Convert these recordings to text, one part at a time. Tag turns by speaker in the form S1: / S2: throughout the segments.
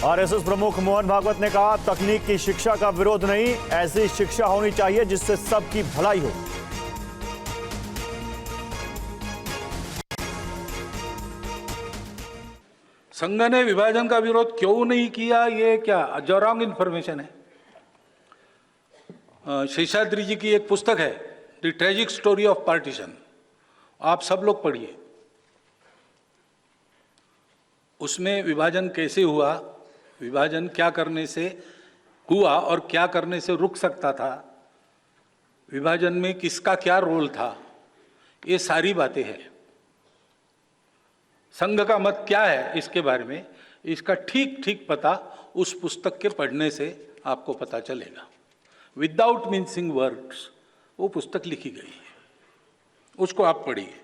S1: RSS प्रमुख मोहन भागवत ने कहा, तकनीक की शिक्षा का विरोध नहीं, ऐसी शिक्षा होनी चाहिए जिससे सबकी भलाई हो।
S2: संघ ने विभाजन का विरोध क्यों नहीं किया, ये क्या जो रॉन्ग इन्फॉर्मेशन है। शेषाद्री जी की एक पुस्तक है, the tragic story of partition, आप सब लोग पढ़िए। उसमें विभाजन कैसे हुआ, विभाजन क्या करने से हुआ और क्या करने से रुक सकता था, विभाजन में किसका क्या रोल था, ये सारी बातें हैं। संघ का मत क्या है इसके बारे में, इसका ठीक ठीक पता उस पुस्तक के पढ़ने से आपको पता चलेगा। विदाउट मिंसिंग वर्ड्स वो पुस्तक लिखी गई है, उसको आप पढ़िए।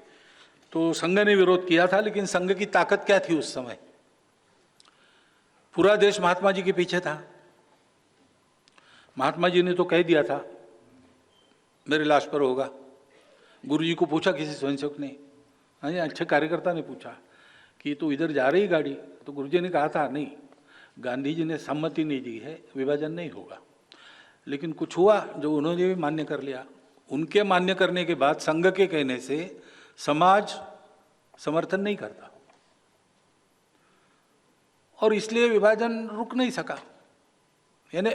S2: तो संघ ने विरोध किया था, लेकिन संघ की ताकत क्या थी उस समय? पूरा देश महात्मा जी के पीछे था। महात्मा जी ने तो कह दिया था मेरे लाश पर होगा। गुरुजी को पूछा किसी स्वयंसेवक ने, अच्छे कार्यकर्ता ने पूछा कि तो इधर जा रही गाड़ी, तो गुरुजी ने कहा था नहीं, गांधी जी ने सम्मति नहीं दी है, विभाजन नहीं होगा। लेकिन कुछ हुआ जो उन्होंने भी मान्य कर लिया। उनके मान्य करने के बाद संघ के कहने से समाज समर्थन नहीं करता और इसलिए विभाजन रुक नहीं सका। यानी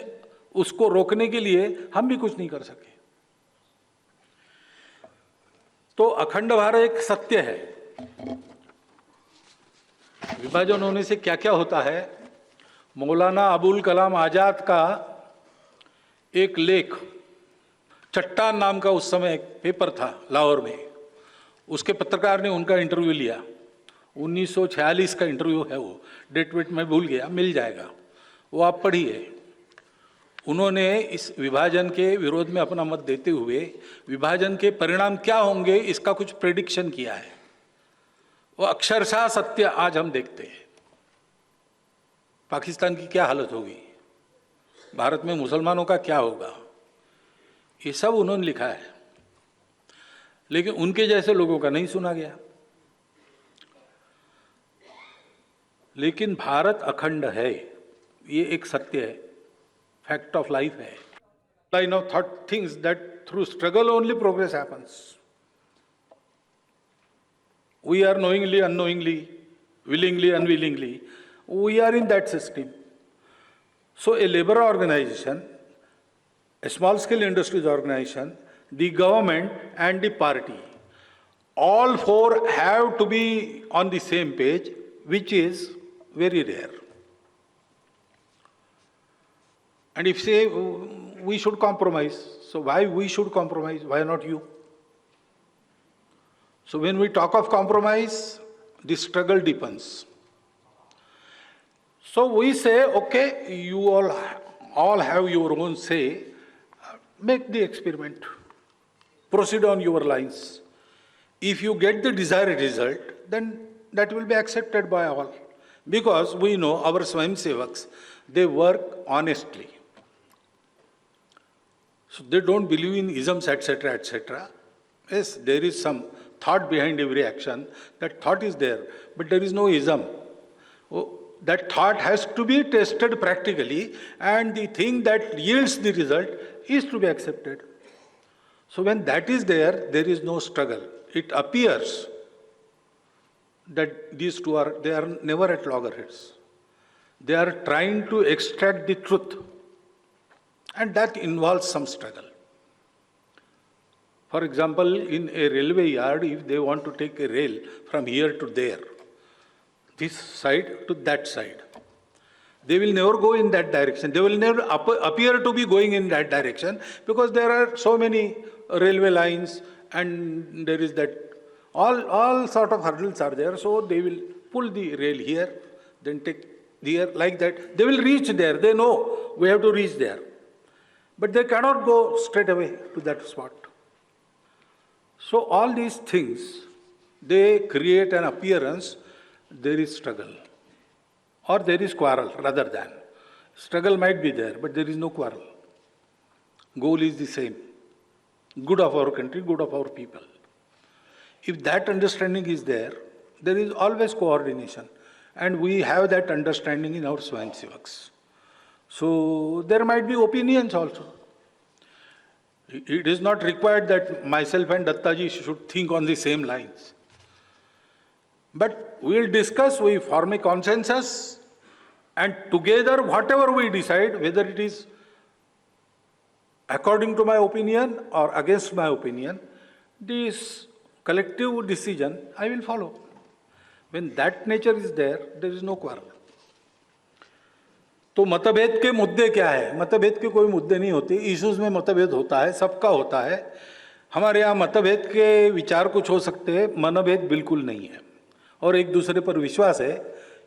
S2: उसको रोकने के लिए हम भी कुछ नहीं कर सके। तो अखंड भारत एक सत्य है। विभाजन होने से क्या क्या होता है, मौलाना अबुल कलाम आजाद का एक लेख, चट्टान नाम का उस समय एक पेपर था लाहौर में, उसके पत्रकार ने उनका इंटरव्यू लिया। 1946 का इंटरव्यू है, वो डेट वेट मैं भूल गया, मिल जाएगा, वो आप पढ़िए। उन्होंने इस विभाजन के विरोध में अपना मत देते हुए विभाजन के परिणाम क्या होंगे इसका कुछ प्रेडिक्शन किया है। वो अक्षरशः सत्य आज हम देखते हैं। पाकिस्तान की क्या हालत होगी, भारत में मुसलमानों का क्या होगा, ये सब उन्होंने लिखा है। लेकिन उनके जैसे लोगों का नहीं सुना गया। लेकिन भारत अखंड है, ये एक सत्य है, फैक्ट ऑफ लाइफ है। Line of thought things that through struggle only progress happens. We are knowingly unknowingly, willingly unwillingly, we are in that system. So a labor organization, a small scale industries organization, the government and the party, all four have to be on the same page, which is very rare. And if say we should compromise, so why we should compromise, why not you? So when we talk of compromise, the struggle deepens. So we say, okay, you all have your own say, make the experiment, proceed on your lines. If you get the desired result, then that will be accepted by all. Because we know our Swayamsevaks, they work honestly. So they don't believe in isms, etc., etc. Yes, there is some thought behind every action. That thought is there, but there is no ism. That thought has to be tested practically, and the thing that yields the result is to be accepted. So when that is there, there is no struggle. It appears that these two they are never at loggerheads. They are trying to extract the truth, and that involves some struggle. For example, in a railway yard, if they want to take a rail from here to there, this side to that side, they will never go in that direction. They will never appear to be going in that direction because there are so many railway lines and there is that all sort of hurdles are there. So they will pull the rail here, then take here like that. They will reach there. They know we have to reach there, but they cannot go straight away to that spot. So all these things, they create an appearance there is struggle or there is quarrel rather than. Struggle might be there, but there is no quarrel. Goal is the same. Good of our country, good of our people. If that understanding is there, there is always coordination. and we have that understanding in our Swayamsevaks. So there might be opinions also. It is not required that myself and Dattaji should think on the same lines. But we'll discuss, we form a consensus, and together whatever we decide, whether it is according to my opinion or against my opinion, this collective decision I will follow. When that nature is there is no quarrel. तो मतभेद के मुद्दे क्या है? मतभेद के कोई मुद्दे नहीं होते, इश्यूज में मतभेद होता है, सबका होता है. हमारे यहाँ मतभेद के विचार कुछ हो सकते हैं, मनभेद बिल्कुल नहीं है. और एक दूसरे पर विश्वास है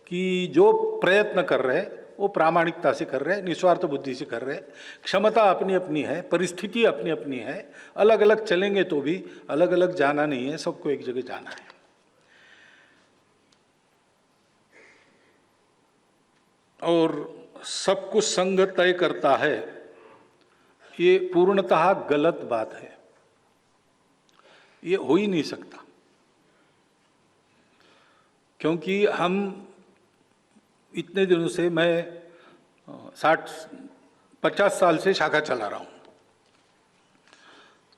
S2: कि जो प्रयत्न कर रहे हैं वो प्रामाणिकता से कर रहे हैं, निस्वार्थ बुद्धि से कर रहे हैं. क्षमता अपनी अपनी है, परिस्थिति अपनी अपनी है, अलग अलग चलेंगे तो भी अलग अलग जाना नहीं है, सबको एक जगह जाना है. और सब कुछ संग तय करता है, ये पूर्णतः गलत बात है. ये हो ही नहीं सकता, क्योंकि हम इतने दिनों से, मैं 50 साल से शाखा चला रहा हूं.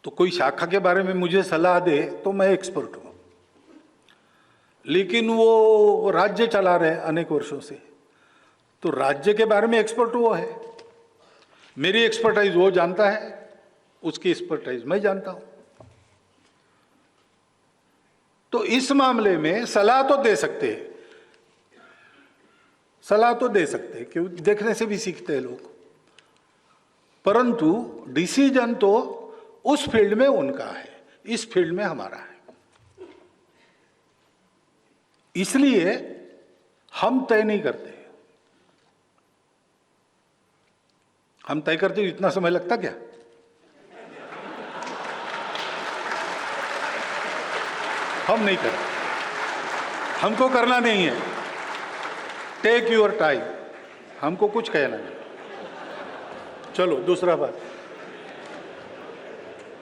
S2: तो कोई शाखा के बारे में मुझे सलाह दे तो मैं एक्सपर्ट हूं, लेकिन वो राज्य चला रहे अनेक वर्षों से, तो राज्य के बारे में एक्सपर्ट वो है. मेरी एक्सपर्टाइज वो जानता है, उसकी एक्सपर्टाइज मैं जानता हूं. तो इस मामले में सलाह तो दे सकते हैं, सलाह तो दे सकते हैं, क्योंकि देखने से भी सीखते हैं लोग, परंतु डिसीजन तो उस फील्ड में उनका है, इस फील्ड में हमारा है. इसलिए हम तय नहीं करते. हम तय करते इतना समय लगता क्या? हम नहीं करते, हमको करना नहीं है. टेक योर टाइम, हमको कुछ कहना नहीं. चलो दूसरा बात.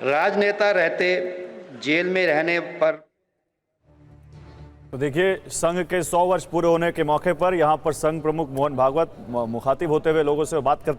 S3: राजनेता रहते जेल में रहने पर
S1: तो देखिए, संघ के 100 वर्ष पूरे होने के मौके पर यहां पर संघ प्रमुख मोहन भागवत मुखातिब होते हुए लोगों से बात करते